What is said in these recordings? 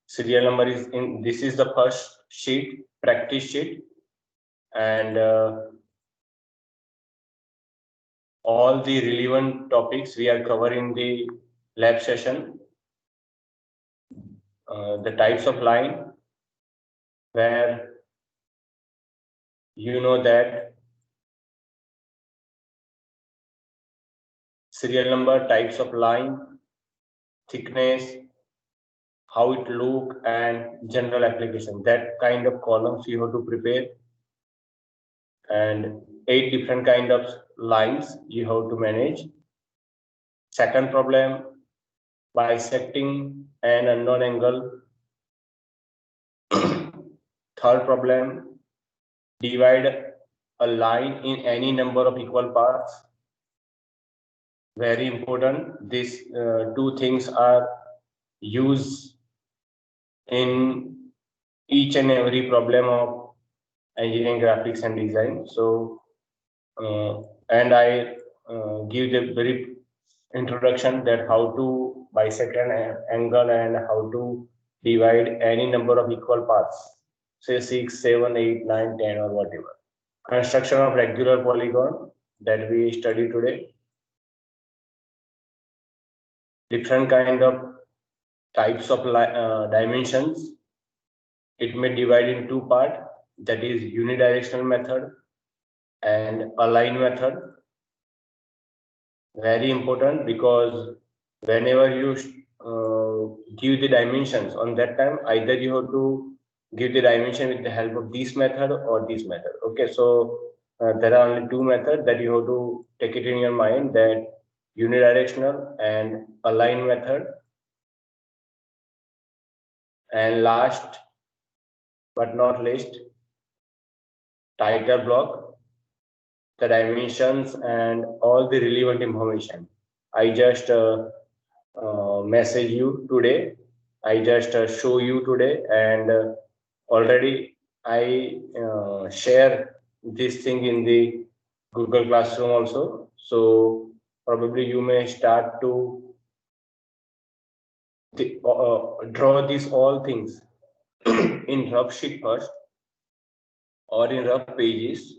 Serial number is in, this is the first sheet, practice sheet, and all the relevant topics we are covering in the lab session. The types of line, where you know that serial number, types of line, thickness, how it look, and general application. That kind of columns you have to prepare, and 8 different kind of lines you have to manage. Second problem, bisecting an unknown angle. Third problem, divide a line in any number of equal parts. Very important. These two things are used in each and every problem of engineering, graphics, and design. So, and I give the brief introduction that how to bisect an angle and how to divide any number of equal parts, say 6, 7, 8, 9, 10, or whatever. Construction of regular polygon that we study today. Different kind of types of dimensions. It may divide in two parts, that is unidirectional method and align method. Very important, because whenever you give the dimensions on that time, either you have to give the dimension with the help of this method or this method. Okay, so there are only two methods that you have to take it in your mind, that unidirectional and align method. And last but not least, titer block, the dimensions and all the relevant information. I just message you today. I just show you today, and already I share this thing in the Google Classroom also. So probably you may start to draw these all things in rough sheet first or in rough pages.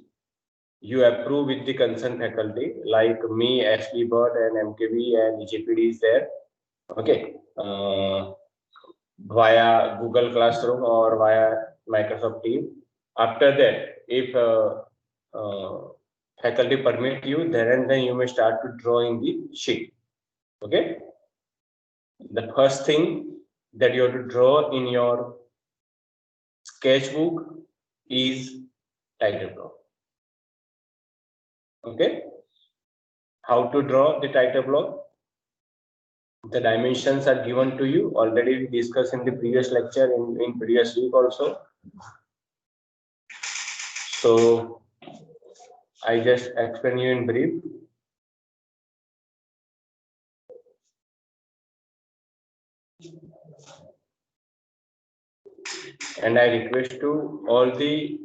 You approve with the concerned faculty like me, Ashley Bird, and MKB and GPD is there. Okay, via Google Classroom or via Microsoft Teams. After that, if faculty permit you, then you may start to draw in the sheet. Okay. The first thing that you have to draw in your sketchbook is titer block. Okay. How to draw the titer block? The dimensions are given to you. Already we discussed in the previous lecture, in previous week also. So I just explain you in brief. And I request to all the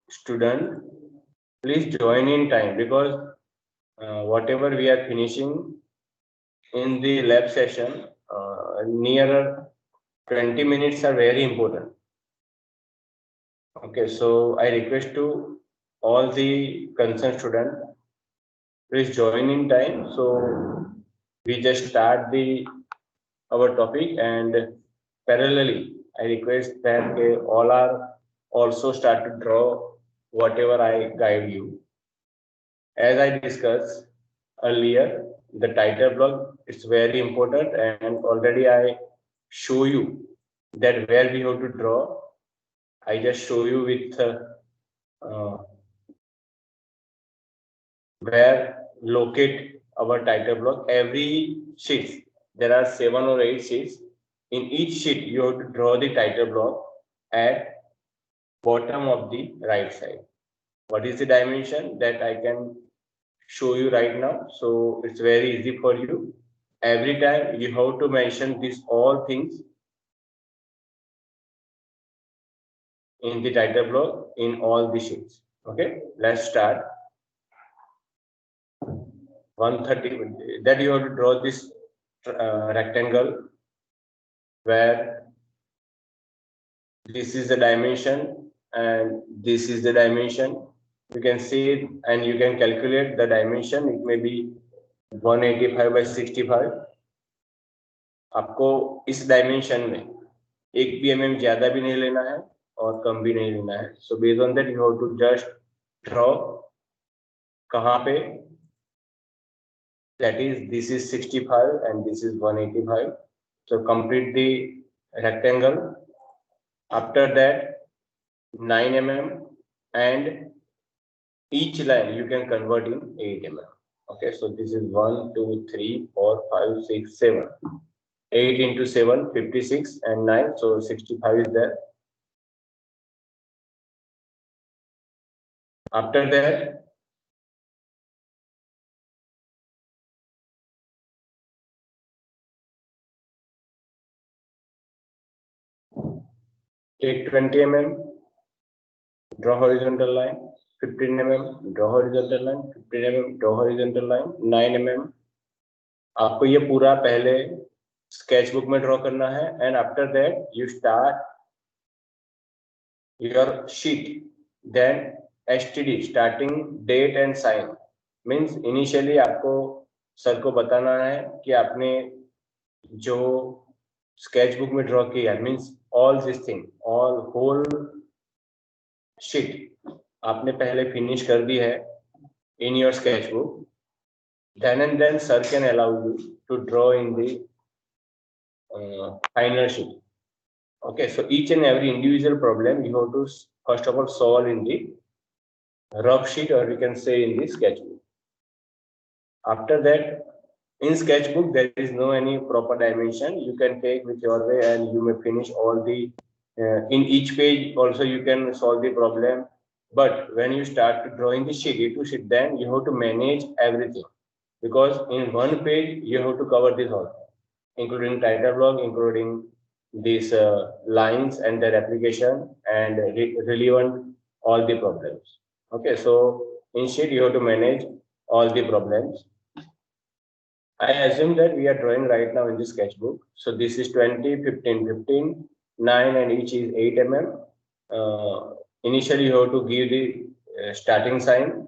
students, please join in time, because whatever we are finishing in the lab session, nearer 20 minutes are very important. Okay, so I request to all the concerned students, please join in time. So we just start our topic, and parallelly I request that all are also start to draw whatever I guide you. As I discussed earlier, the titer block is very important, and already I show you that where we have to draw. I just show you with where locate our titer block. Every sheet, there are 7 or 8 sheets. In each sheet, you have to draw the titer block at bottom of the right side. What is the dimension that I can show you right now? So it's very easy for you. Every time you have to mention these all things in the titer block in all the sheets. Okay, let's start. 130, that you have to draw this rectangle where this is the dimension and this is the dimension. You can see it and you can calculate the dimension. It may be 185 by 65. आपको इस dimension में एक भी mm ज्यादा भी नहीं लेना है और कम भी नहीं लेना है. So based on that you have to just draw कहाँ पे, that is this is 65 and this is 185. So complete the rectangle. After that 9 mm and each line you can convert in 8 mm. Okay, so this is 1, 2, 3, 4, 5, 6, 7. 8 into 7, 56 and 9, so 65 is there. After that, take 20 mm, draw horizontal line, 15 mm, draw horizontal line, 15 mm, draw horizontal line, 9 mm. आपको ये पूरा पहले sketchbook में draw करना है and after that you start your sheet. Then STD, starting date and sign, means initially आपको sir को बताना है कि आपने जो स्केचबुक में ड्रॉ किया, means all this thing, all whole sheet आपने पहले फिनिश कर दी है in your sketchbook. then and then sir can allow you to draw in the final sheet. Okay, so each and every individual problem you have to first of all solve in the rough sheet, or we can say in the sketchbook. After that, in sketchbook there is no any proper dimension. You can take with your way and you may finish all the in each page also you can solve the problem. But when you start drawing the sheet, A2 sheet, then you have to manage everything, because in one page you have to cover this all, including title block, including these lines and their application and relevant all the problems. Okay, so in sheet you have to manage all the problems. I assume that we are drawing right now in the sketchbook. So this is 20, 15, 15, 9 and each is 8 mm. Initially you have to give the starting sign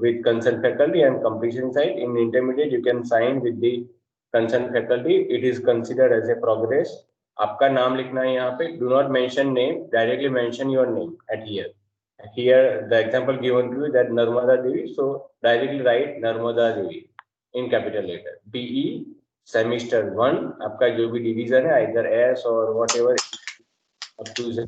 with concerned faculty and completion sign. In intermediate you can sign with the concerned faculty. It is considered as a progress. आपका नाम लिखना है यहाँ पे. Do not mention name, directly mention your name at here. Here the example given to you that Narmada Devi, so directly write Narmada Devi in capital letter. BE semester 1, आपका जो भी division है either S or whatever up to Z.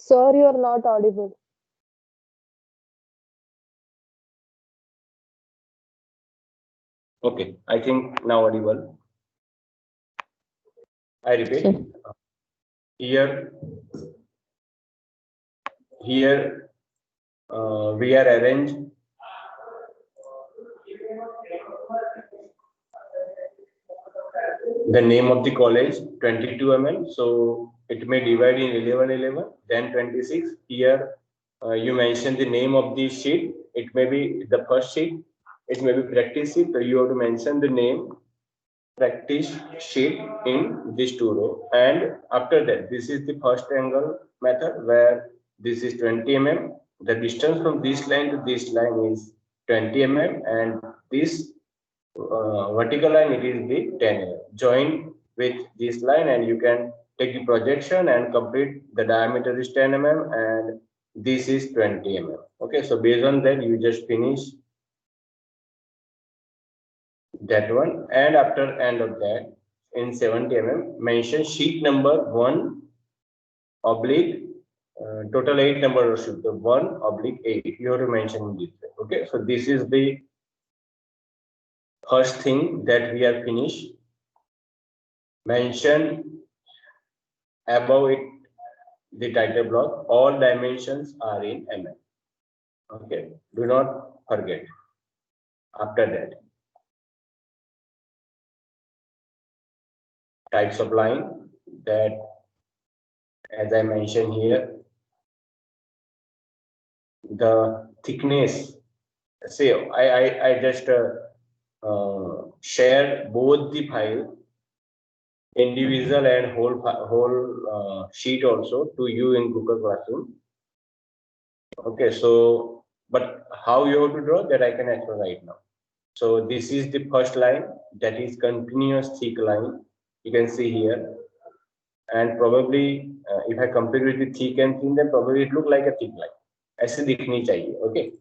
Sir, you are not audible. Okay, I think now audible. I repeat. Sure. Here we are arranged the name of the college 22 mm, so it may divide in 11 11, then 26. Here you mention the name of the sheet. It may be the first sheet, it may be practice sheet, so you have to mention the name practice sheet in this two row. And after that, this is the first angle method where this is 20 mm. The distance from this line to this line is 20 mm, and this vertical line, it is the 10 mm. Join with this line and you can take the projection and complete. The diameter is 10 mm and this is 20 mm. Okay, so based on that, you just finish that one, and after end of that, in 70 mm, mention sheet number 1 oblique total 8 number of sheet, the 1/8. You have to mention this. Okay, so this is the first thing that we have finished. Mention above it the title block. All dimensions are in mm. Okay, do not forget. After that, types of line, that as I mentioned here, the thickness. Say I just share both the file, individual and whole sheet also to you in Google Classroom. Okay, so but how you have to draw that I can explain right now. So this is the first line, that is continuous thick line. You can see here, and probably if I compare with the thick and thin, then probably it look like a thick line. ऐसे दिखनी चाहिए. Okay,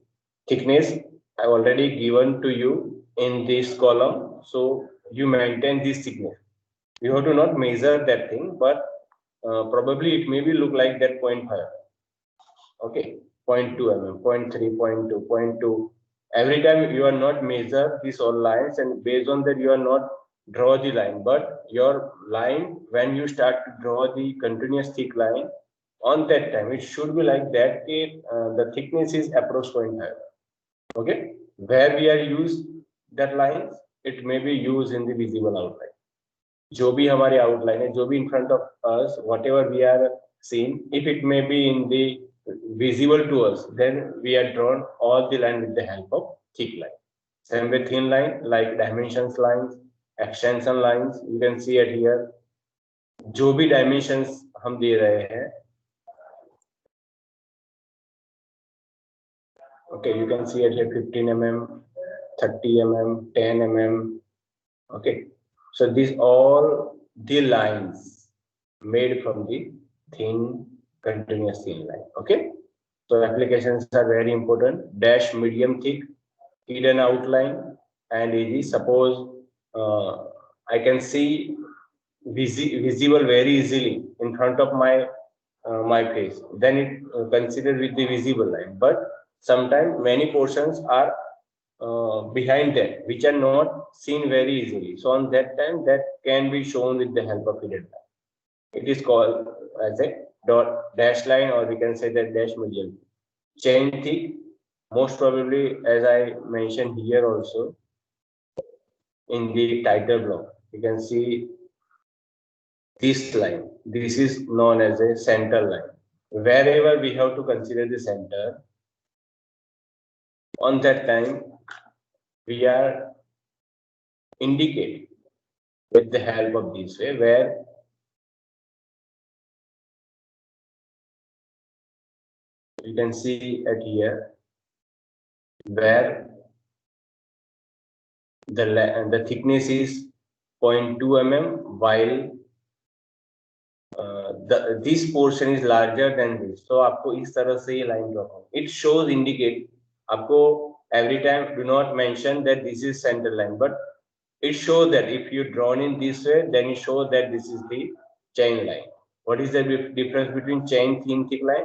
thickness I already given to you in this column, so you maintain this thickness. You have to not measure that thing, but probably it may be look like that 0.5. Okay, 0.2 mm, 0.3, 0.2, 0.2. Every time you are not measure these all lines, and based on that you are not draw the line, but your line, when you start to draw the continuous thick line, on that time it should be like that. The thickness is approx 0.5. Okay, where we are used that lines, it may be used in the visible outline. जो भी हमारे outline है, जो भी in front of us, whatever we are seeing, if it may be in the visible to us, then we are drawn all the line with the help of thick line. Same with thin line, like dimensions lines, extension lines, you can see it here. जो भी dimensions हम दे रहे हैं, okay, you can see it here 15 mm, 30 mm, 10 mm. Okay, so these all the lines made from the thin continuous thin line. Okay, so applications are very important. Dash medium thick, hidden outline, and easy. Suppose I can see visible very easily in front of my my face, then it considered with the visible line. But sometimes many portions are behind that, which are not seen very easily. So on that time, that can be shown with the help of hidden line. It is called as a dot dash line, or we can say that dash medium. Chain thick, most probably, as I mentioned here also, in the title block, you can see this line. This is known as a center line. Wherever we have to consider the center, on that time, we are indicate with the help of this way, where you can see it here, where the thickness is 0.2 mm, while this portion is larger than this. So आपको इस तरह से ये line draw करना. It shows indicate आपको every time do not mention that this is center line, but it shows that if you drawn in this way, then it shows that this is the chain line. What is the difference between chain thin thick line?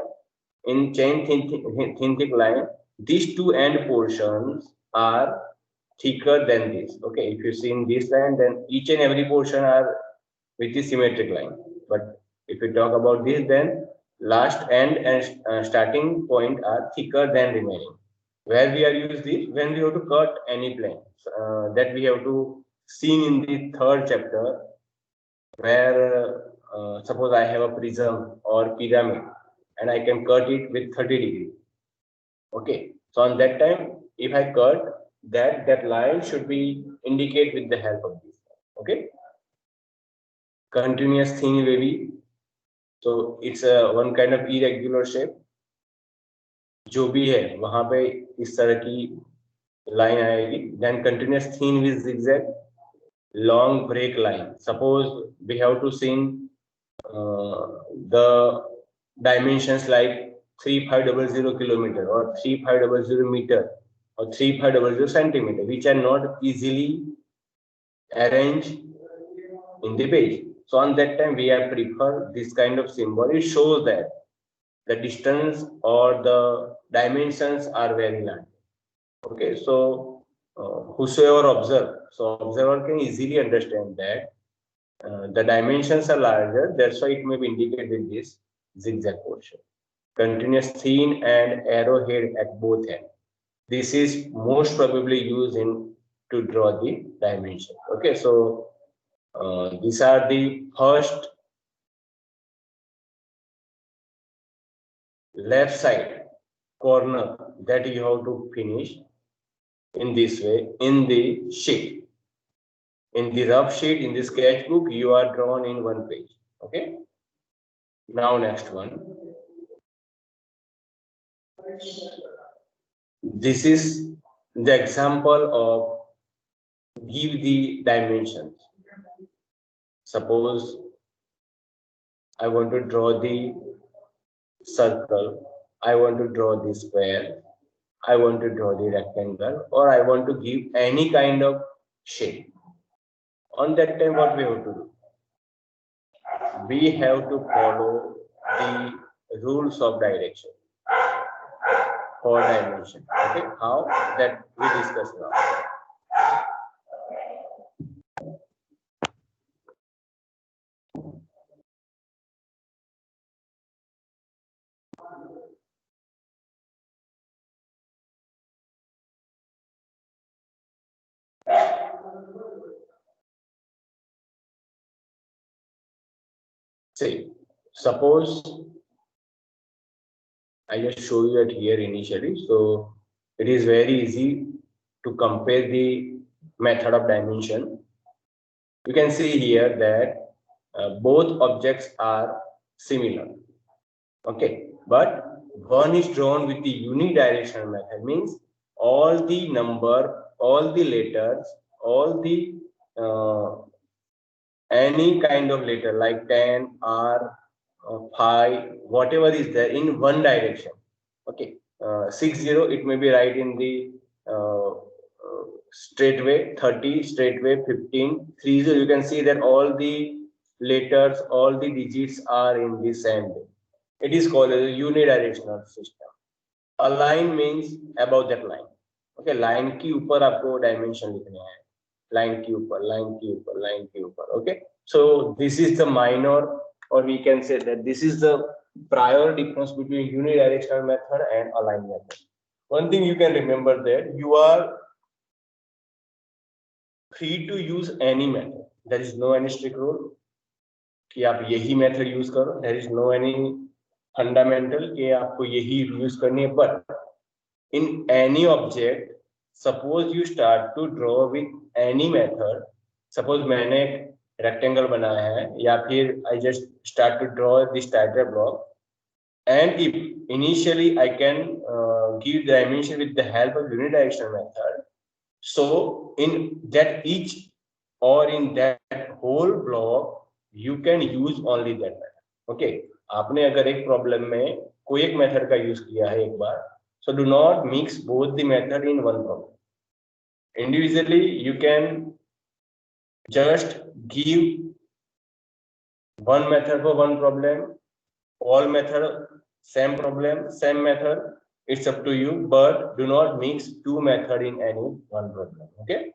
In chain thin thick line, these two end portions are thicker than this. Okay, if you see in this line, then each and every portion are with the symmetric line. But if we talk about this, then last end and starting point are thicker than remaining. Where we are used this when we have to cut any plane, that we have to see in the third chapter, where suppose I have a prism or pyramid and I can cut it with 30 degrees. Okay, so on that time, if I cut that line should be indicate with the help of this. Okay, continuous thin wavy, so it's a one kind of irregular shape. जो भी है वहां पे इस तरह की line आएगी. Then continuous thin with zigzag, long break line. Suppose we have to sing the dimensions like 3500 kilometer or 3500 meter or 3500 centimeter, which are not easily arranged in the page. So on that time we have prefer this kind of symbol. It shows that the distance or the dimensions are very large. Okay, so whosoever observe, so observer can easily understand that the dimensions are larger. That's why it may be indicated in this zigzag portion. Continuous thin and arrowhead at both ends. This is most probably used in to draw the dimension. Okay, so these are the first left side corner that you have to finish in this way in the sheet. In the rough sheet, in the sketchbook, you are drawn in one page. Okay. Now next one. This is the example of give the dimensions. Suppose I want to draw the circle, I want to draw the square, I want to draw the rectangle, or I want to give any kind of shape. On that time, what we have to do? We have to follow the rules of direction for dimension. Okay, how that we discuss now. See, suppose I just show you it here initially. So it is very easy to compare the method of dimension. You can see here that both objects are similar. Okay, but one is drawn with the unidirectional method, means all the number, all the letters, all the any kind of letter like 10, R, pi, whatever is there in one direction. Okay, 60, it may be right in the straight way, 30 straight way, 15, 30. You can see that all the letters, all the digits are in the same way. It is called a unidirectional system. A line means above that line. Okay, line के ऊपर आपको dimension लिखने हैं. Line के ऊपर, line के ऊपर, line के ऊपर. Okay, so this is the minor, or we can say that this is the prior difference between unidirectional method and align method. One thing you can remember that you are free to use any method. There is no any strict rule कि आप यही method use करो. There is no any fundamental कि आपको यही use करनी है. But in any object, suppose you start to draw with any method. Suppose मैंने rectangle बनाया है या फिर I just start to draw this title block, and if initially I can give dimension with the help of unidirectional method, so in that each or in that whole block you can use only that method. Okay, आपने अगर एक problem में कोई एक method का use किया है एक बार, so do not mix both the method in one problem. Individually you can just give one method for one problem, all method same problem, same method. It's up to you, but do not mix two method in any one problem. Okay,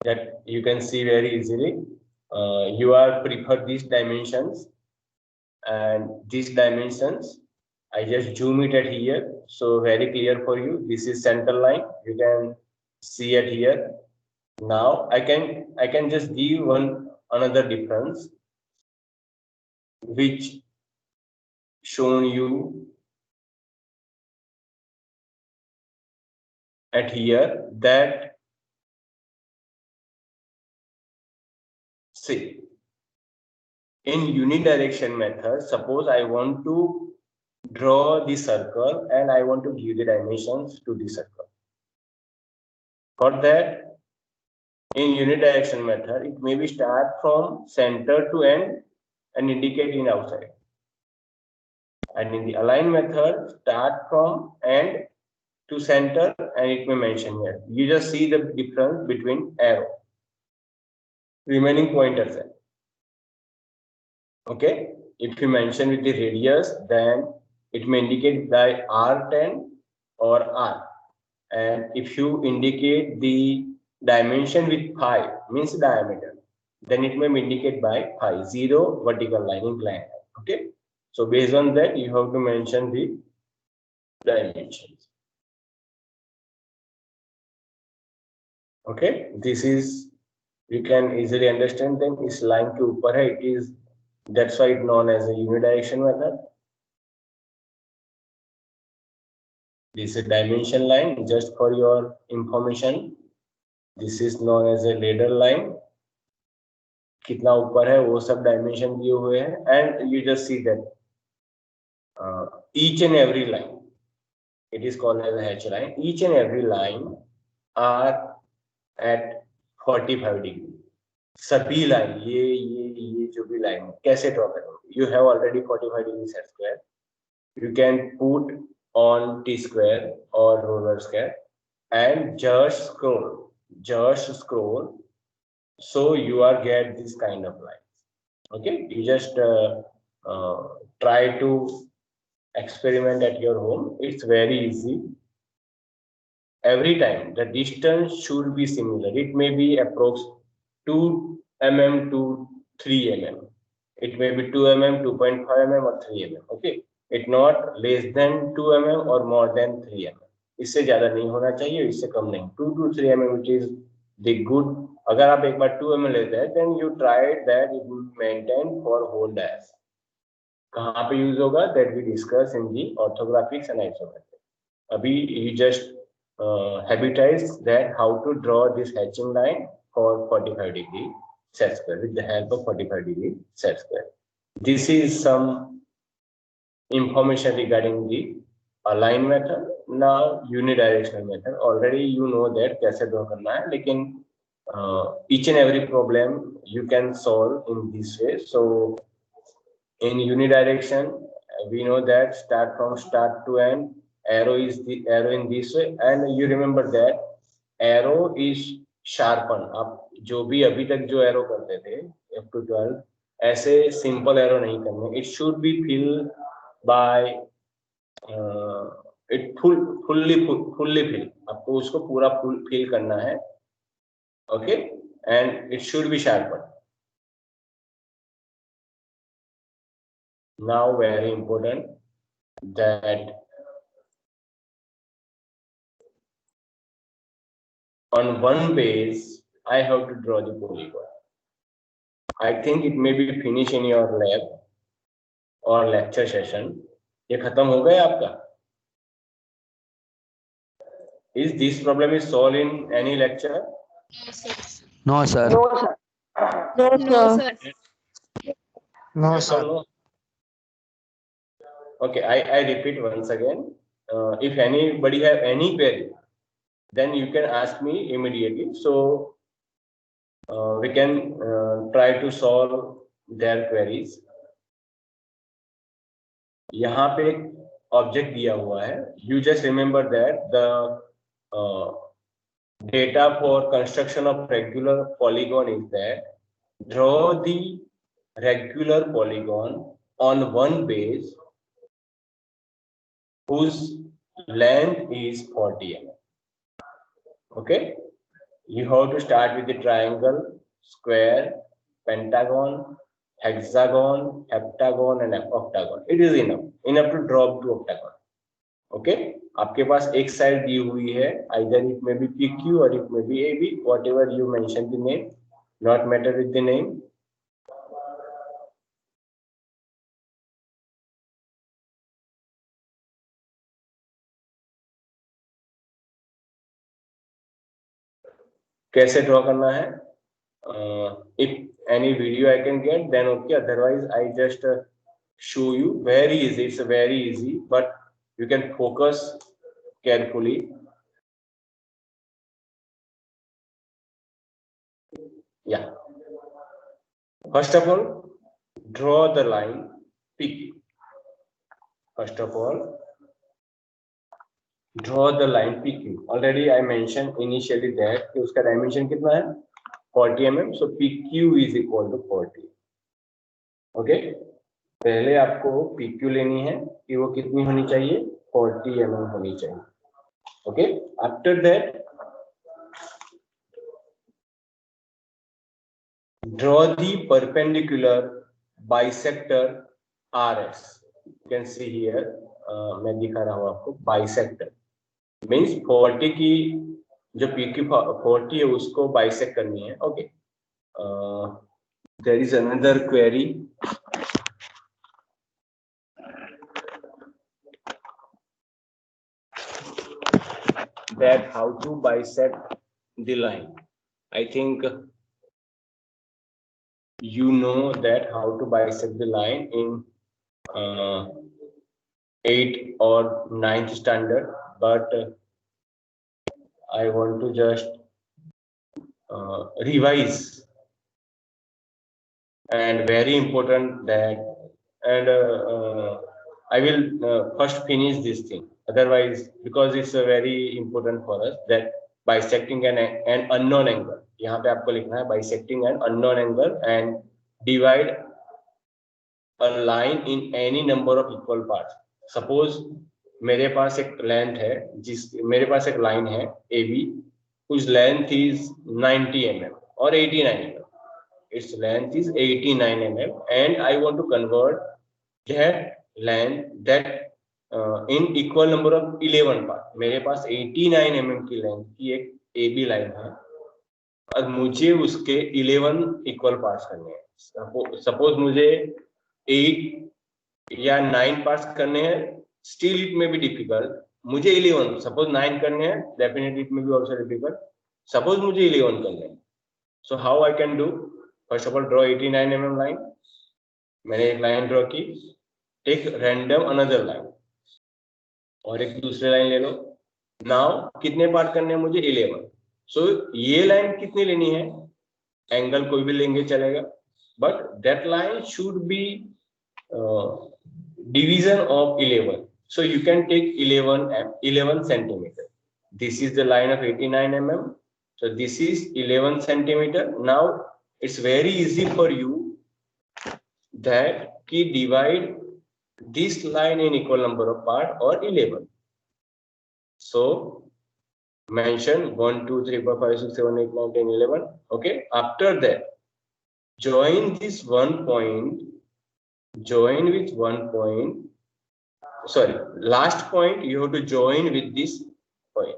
that you can see very easily. You are prefer these dimensions, and these dimensions I just zoom it at here, so very clear for you. This is center line. You can see it here. Now I can just give one another difference, which shown you at here, that see in unidirection method, suppose I want to draw the circle and I want to give the dimensions to the circle. For that, in unidirection method, it may be start from center to end and indicate in outside. And in the align method, start from end to center and it may mention here. You just see the difference between arrow. Remaining pointers. Okay. If you mention with the radius, then it may indicate by R10 or R. And if you indicate the dimension with pi, means diameter, then it may indicate by pi, 0 vertical line, inclined line. Okay. So based on that, you have to mention the dimensions. Okay. This is, you can easily understand them. इस line के ऊपर है, it is, that's why it's known as a unidirection method. This is dimension line, just for your information. This is known as a ladder line. कितना ऊपर है वो सब dimension दिए हुए हैं, and you just see that each and every line, it is called as a H line. Each and every line are at 45 degree. सभी line, ये जो भी लाइन कैसे ड्रॉ करेंगे? You have already 45 degree set square. You can put on T square or roller square and just scroll. So you are get this kind of lines. Okay, you just try to experiment at your home. It's very easy. Every time the distance should be similar. It may be approx 2 mm to 3 mm. It may be 2 mm, 2.5 mm or 3 mm. Okay, it not less than 2 mm or more than 3 mm. इससे ज्यादा नहीं होना चाहिए, इससे कम नहीं. 2 to 3 mm, which is the good. अगर आप एक बार 2 mm लेते हैं, then you try that it will maintain for whole dash. कहाँ पे यूज होगा? That we discuss in the orthographics and isometric. अभी you just habitize that how to draw this hatching line for 45 degree set square with the help of 45 degree set square. This is some information regarding the align method. Now unidirectional method, already you know that कैसे draw करना है, लेकिन each and every problem you can solve in this way. So in unidirection, we know that start from start to end, arrow is the arrow in this way, and you remember that arrow is sharpen. आप जो भी अभी तक जो arrow करते थे up to 12, ऐसे simple arrow नहीं करने. It should be filled by it fully fill. आपको उसको पूरा fill करना है. Okay, and it should be sharpened. Now very important that on one base I have to draw the polygon. I think it may be finished in your lab or lecture session. ये खत्म हो गया आपका? Is this problem is solved in any lecture? No, sir. No, sir. No, sir. No, sir. No. Okay, I repeat once again. If anybody have any query, then you can ask me immediately. So we can try to solve their queries. यहाँ पे एक object दिया हुआ है. You just remember that the data for construction of regular polygon is that draw the regular polygon on one base whose length is 40 mm. Okay, you have to start with the triangle, square, pentagon, hexagon, heptagon and octagon. It is enough to drop to octagon. Okay, आपके पास एक side दी हुई है, either it may be PQ or it may be AB, whatever you mention the name, not matter with the name. कैसे draw करना है? If any video I can get, then okay, otherwise I just show you. Very easy, it's very easy, but you can focus carefully. Yeah. First of all, draw the line PQ. First of all, draw the line PQ. Already I mentioned initially that कि उसका dimension कितना है 40 mm. So PQ is equal to 40. Okay. पहले आपको PQ लेनी है कि वो कितनी होनी चाहिए 40 mm होनी चाहिए. Okay. After that, draw the perpendicular bisector RS. You can see here, मैं दिखा रहा हूँ आपको bisector. Means 40 की जो PQ 40 है उसको bisect करनी है. Okay. There is another query. That how to bisect the line. I think you know that how to bisect the line in 8th or 9th standard, but I want to just revise, and very important that, and I will first finish this thing. Otherwise, because it's very important for us that bisecting an unknown angle. यहाँ पे आपको लिखना है bisecting an unknown angle and divide a line in any number of equal parts. Suppose मेरे पास एक length है मेरे पास एक लाइन है AB whose length is 90 mm or 89 mm. Its length is 89 mm and I want to convert that length in equal number of 11 parts. मेरे पास 89 mm की length की एक AB लाइन है और मुझे उसके 11 इक्वल पार्ट्स करने हैं. सपोज मुझे 8 या 9 पार्ट्स करने हैं, स्टिल इट में बी डिफिकल्ट. मुझे 11 सपोज 9 करने हैं, डेफिनेटली इट में बी आल्सो डिफिकल्ट. सपोज मुझे 11 करने हैं, so how I can do. First of all draw 89 mm line. मैंने एक लाइन ड्रॉ की, एक रैंडम अनदर लाइन और एक दूसरी लाइन ले लो. नाउ कितने पार्ट करने हैं मुझे 11. सो ये लाइन कितनी लेनी है, एंगल कोई भी लेंगे चलेगा, but that line should be division of 11. So you can take 11 centimeter. This is the line of 89 mm. So this is 11 centimeter. Now it's very easy for you that ki divide this line in equal number of part or 11. So mention 1 2 3 4 5 6 7 8 9 10 11. Okay. After that, join this one point. Join with one point. Sorry, last point you have to join with this point.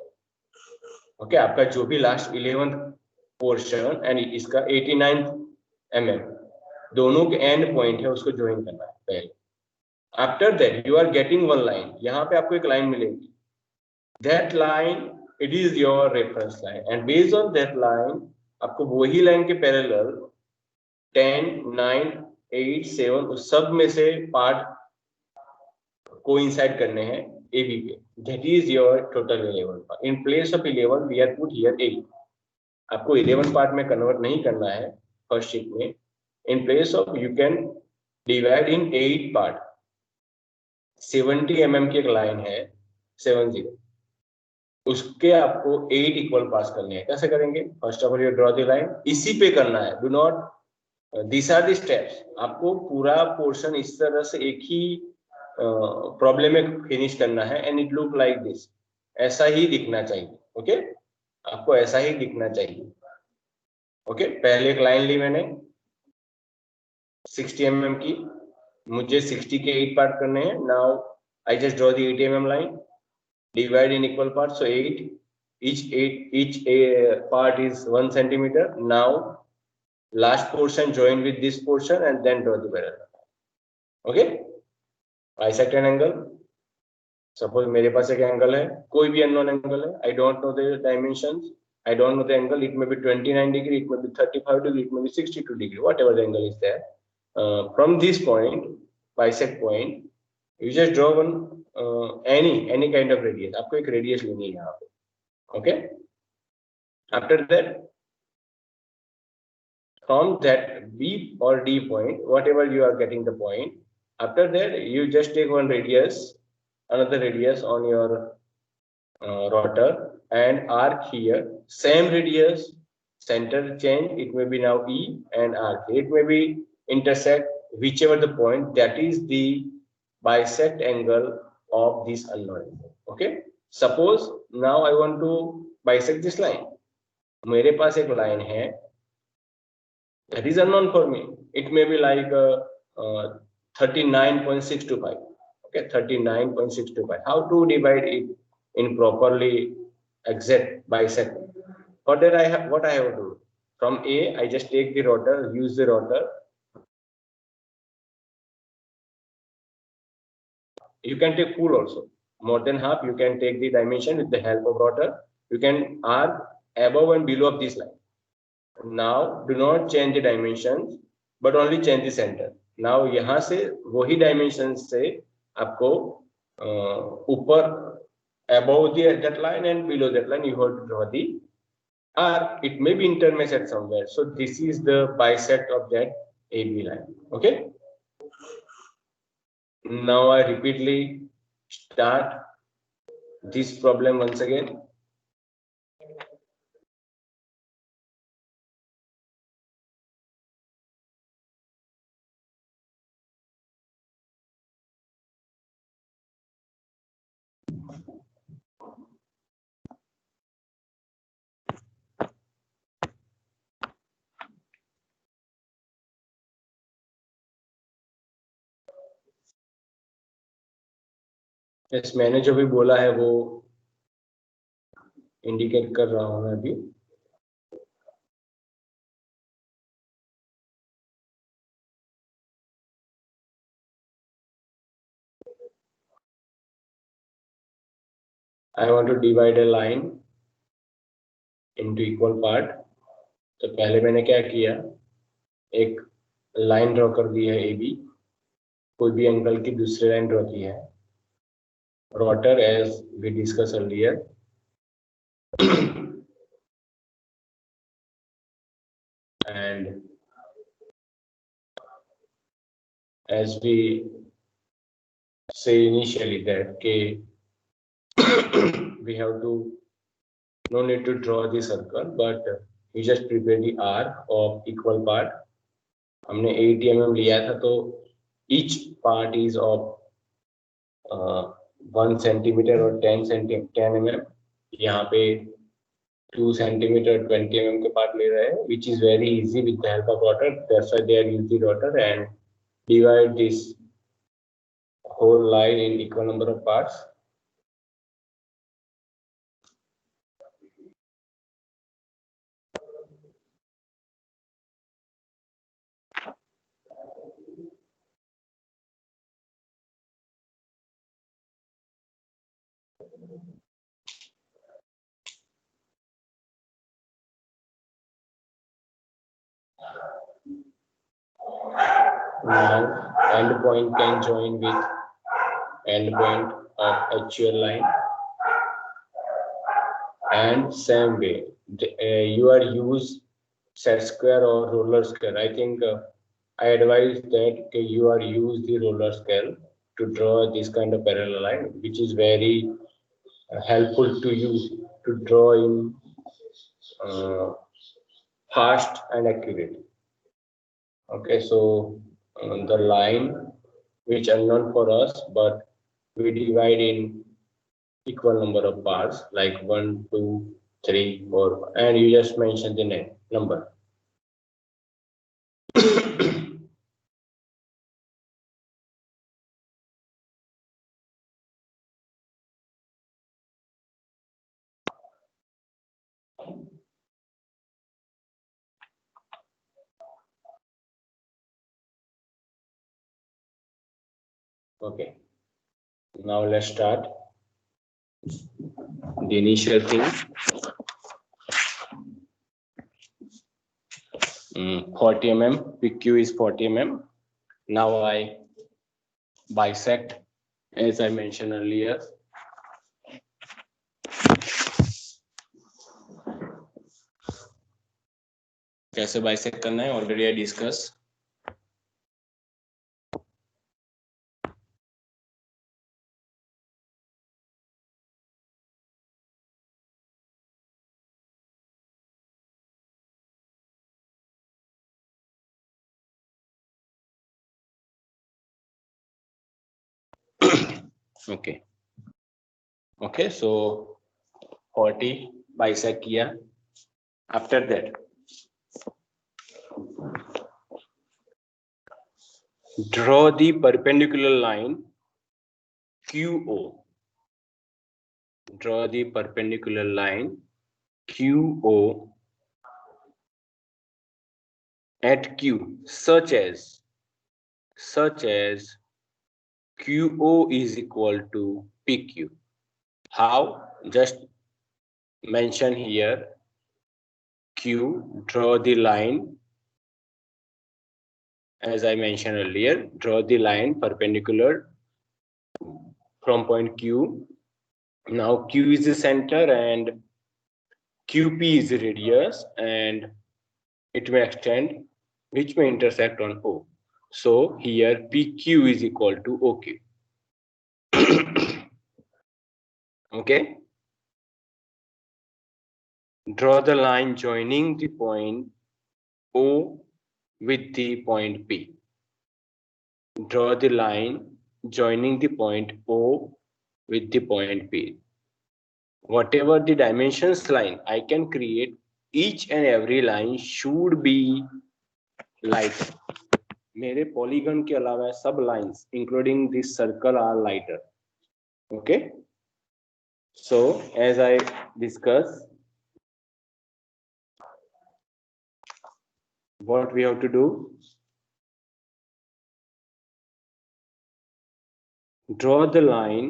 Okay. आपका जो भी last 11th portion and इसका 89 mm दोनों के end point है उसको join करना है पहले. After that you are getting one line. यहाँ पे आपको एक line मिलेगी. That line, it is your reference line, and based on that line आपको वही line के parallel 10 9 8 7 उस सब में से पार्ट coincide करने हैं AB पे. That is your total 11 part. In place of 11 we have put here 8. आपको 11 पार्ट में कन्वर्ट नहीं करना है फर्स्ट शीट में. In place of you can divide in 8 part. 70 mm की एक लाइन है 70, उसके आपको 8 इक्वल पास करने हैं. कैसे करेंगे? First of all you draw the line. इसी पे करना है. Do not, this are the steps. आपको पूरा पोर्शन इस तरह से एक ही प्रॉब्लम में फिनिश करना है and it look like this. ऐसा ही दिखना चाहिए. ओके, आपको ऐसा ही दिखना चाहिए. ओके, पहले एक लाइन ली मैंने 60 mm की. मुझे 60 के 8 पार्ट करने हैं. Now I just draw the 80 mm line. Divide in equal parts. So 8, each part is 1 centimeter. Now last portion join with this portion and then draw the parallel. Okay. Bisect an angle. Suppose मेरे पास एक angle है, कोई भी unknown angle है. I don't know the dimensions. I don't know the angle. It may be 29 degree. It may be 35 degree. It may be 62 degree. Whatever the angle is there. From this point, bisect point, you just draw one any kind of radius. आपको एक radius लेनी है यहाँ पे. Okay. After that from that B or D point, whatever you are getting the point, after that you just take one radius, another radius on your rotor and arc here, same radius, center change, it may be now E and arc. It may be intersect whichever the point, that is the bisect angle of this unknown. Okay, suppose now I want to bisect this line. मेरे पास एक line है, that is unknown for me. It may be like 39.625. Okay, 39.625. How to divide it in properly exact bisect? For that I have what I have to do. From A, I just take the rotor, use the rotor. You can take full also. More than half, you can take the dimension with the help of rotor. You can arc above and below of this line. Now do not change the dimensions, but only change the center. Now यहाँ से वही dimensions से आपको ऊपर above that line and below that line you have to draw the arc. It may be intermeshed somewhere. So this is the bisect of that AB line. Okay. Now I repeatedly start this problem once again. Yes, मैंने जो भी बोला है वो indicate कर रहा हूं मैं अभी. I want to divide a line into equal part. तो पहले मैंने क्या किया, एक लाइन ड्रॉ कर दी है AB, कोई भी एंगल की दूसरी लाइन ड्रॉ की है. Rotor as we discussed earlier. And as we say initially that we have to no need to draw the circle, but we just prepare the arc of equal part. हमने 80 mm लिया था, तो each part is of 1 centimeter or 10 mm. यहाँ पे 2 centimeter 20 mm के part ले रहे हैं, which is very easy with the help of rotor. That's why they are using the rotor and divide this whole line in equal number of parts. Now end point can join with end point of actual line, and same way you are use set square or roller scale. I think I advise that you are use the roller scale to draw this kind of parallel line, which is very helpful to you to draw in fast and accurate. Okay, so the line which unknown for us, but we divide in equal number of parts like 1, 2, 3, 4, and you just mention the name number. Okay, now let's start the initial thing. 40 mm, PQ is 40 mm. Now I bisect as I mentioned earlier. कैसे bisect करना है already I discuss. Okay. Okay, so 40 bisect किया. After that, draw the perpendicular line QO. Draw the perpendicular line QO at Q, such as QO is equal to PQ. How? Just mention here Q, draw the line. As I mentioned earlier, draw the line perpendicular from point Q. Now Q is the center and QP is the radius, and it may extend, which may intersect on O. So here PQ is equal to OQ. Okay. Draw the line joining the point O with the point P. Draw the line joining the point O with the point P. Whatever the dimensions line I can create, each and every line should be lighter. मेरे polygon के अलावा सब lines including this circle are lighter. Okay. So as I discussed, what we have to do? Draw the line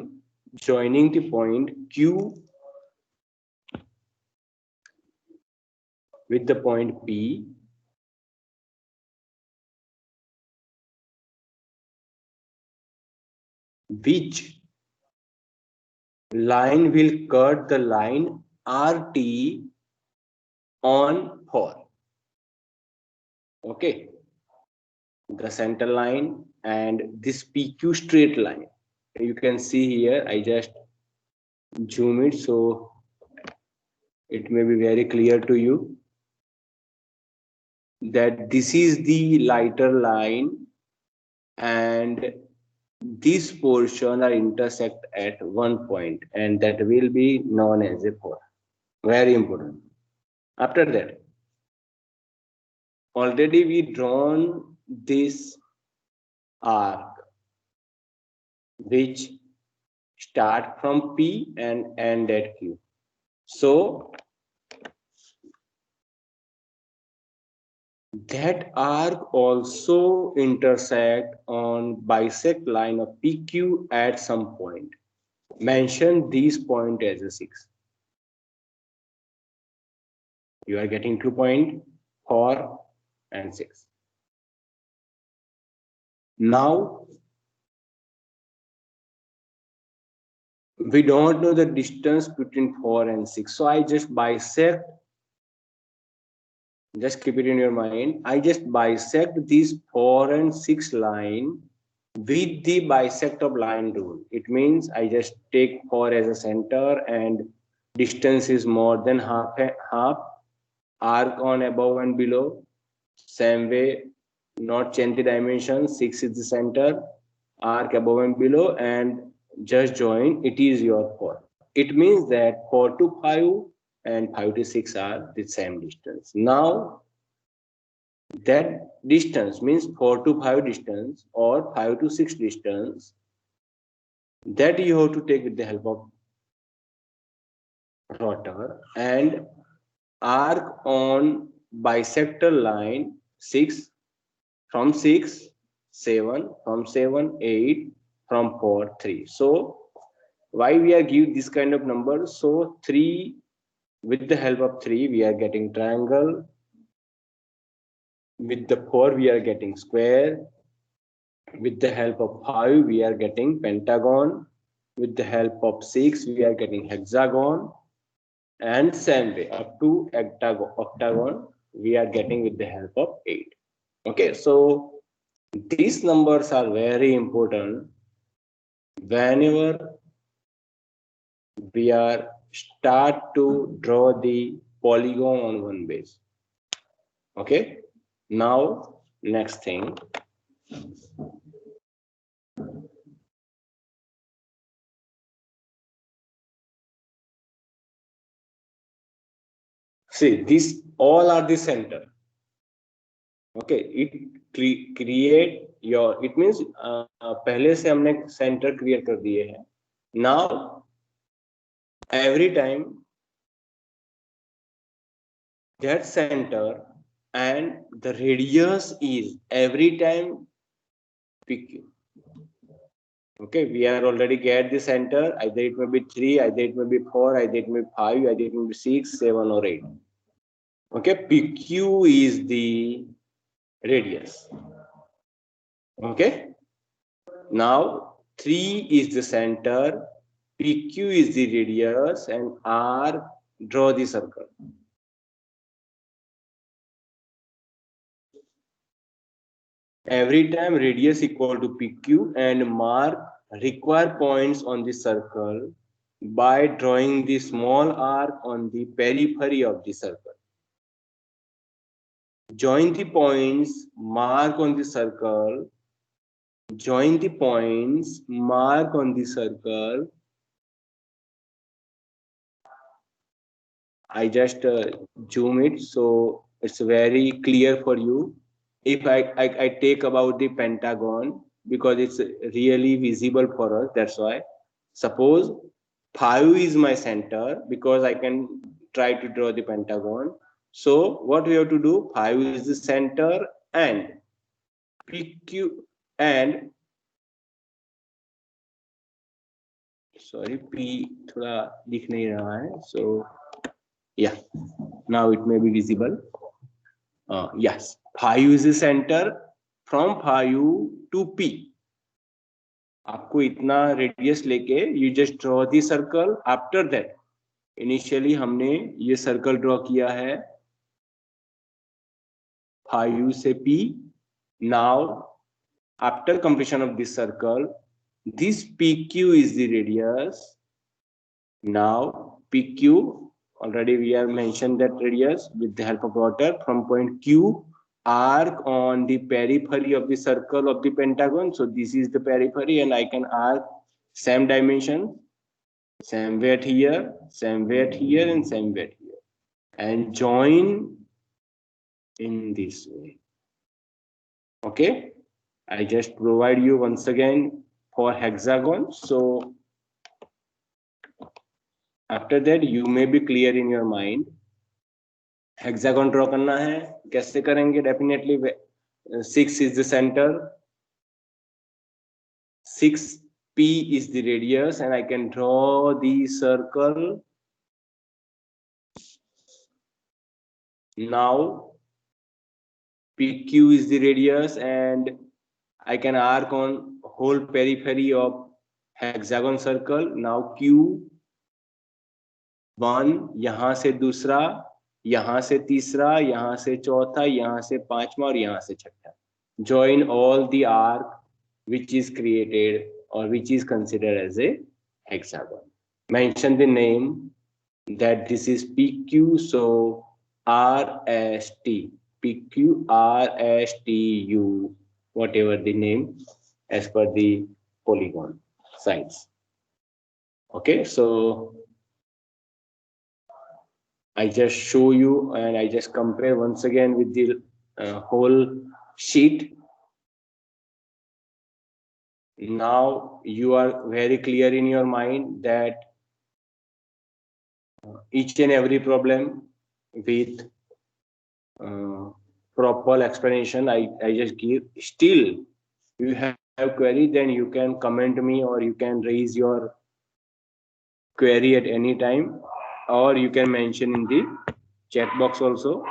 joining the point Q with the point P, which line will cut the line RT on 4. Okay, the center line and this PQ straight line. You can see here, I just zoom it so it may be very clear to you that this is the lighter line and this portion are intersect at one point, and that will be known as a pore. Very important. After that, already we drawn this arc which start from P and end at Q. So that arc also intersect on bisect line of PQ at some point. Mention these point as a 6. You are getting 2 points, 4 and 6. Now we don't know the distance between 4 and 6. So I just bisect. Just keep it in your mind. I just bisect these 4 and 6 line with the bisect of line rule. It means I just take 4 as a center and distance is more than half arc on above and below. Same way, not change the dimension. 6 is the center, arc above and below, and just join. It is your 4. It means that 4 to 5 and 5 to 6 are the same distance. Now that distance means 4 to 5 distance or 5 to 6 distance, that you have to take with the help of rotor and arc on bisector line 6, from 6 7, from 7 8, from 4 3. So why we are give this kind of number? So 3, with the help of 3 we are getting triangle, with the 4 we are getting square, with the help of 5 we are getting pentagon, with the help of 6 we are getting hexagon, and same way up to octagon we are getting with the help of 8. Okay, so these numbers are very important whenever we are start to draw the polygon on one base. Okay, now next thing, see, these all are the center. Okay, it create your, it means पहले से हमने center create कर दिए हैं. Now every time that center and the radius is every time PQ. Okay, we are already get the center, either it may be 3, either it may be 4, either it may be 5, either it may be 6, 7 or 8. Okay, PQ is the radius. Okay, now 3 is the center, PQ is the radius, and R, draw the circle. Every time radius equal to PQ and mark required points on the circle by drawing the small arc on the periphery of the circle. Join the points, mark on the circle. Join the points, mark on the circle. I just zoom it so it's very clear for you. If I take about the pentagon, because it's really visible for us, that's why. Suppose 5 is my center, because I can try to draw the pentagon. So what we have to do, 5 is the center and PQ and sorry, P थोड़ा दिख नहीं रहा है. So yeah, now it may be visible. Yes, 5 is the center, from 5 to P. आपको इतना radius लेके you just draw the circle. After that, initially हमने ये सर्कल ड्रॉ किया है 5 से P. Now after completion of this circle, this PQ is the radius. Now PQ, already we have mentioned that radius with the help of water, from point Q, arc on the periphery of the circle of the pentagon. So this is the periphery, and I can arc same dimension, same weight here, same weight here, and same weight here, and join in this way. Okay, I just provide you once again for hexagon. So after that you may be clear in your mind. Hexagon draw करना है, कैसे करेंगे? Definitely 6 is the center, 6P is the radius, and I can draw the circle. Now PQ is the radius, and I can arc on whole periphery of hexagon circle. Now Q1, यहाँ से दूसरा, यहाँ से तीसरा, यहाँ से चौथा, यहाँ से पांचवा और यहाँ से छठा. Join all the arc which is created or which is considered as a hexagon. Mention the name that this is PQ, so RST, PQ, RSTU, whatever the name as per the polygon size. Okay, so I just show you and I just compare once again with the whole sheet. Now you are very clear in your mind that each and every problem with proper explanation I just give. Still you have query, then you can comment me or you can raise your query at any time, or you can mention in the chat box also.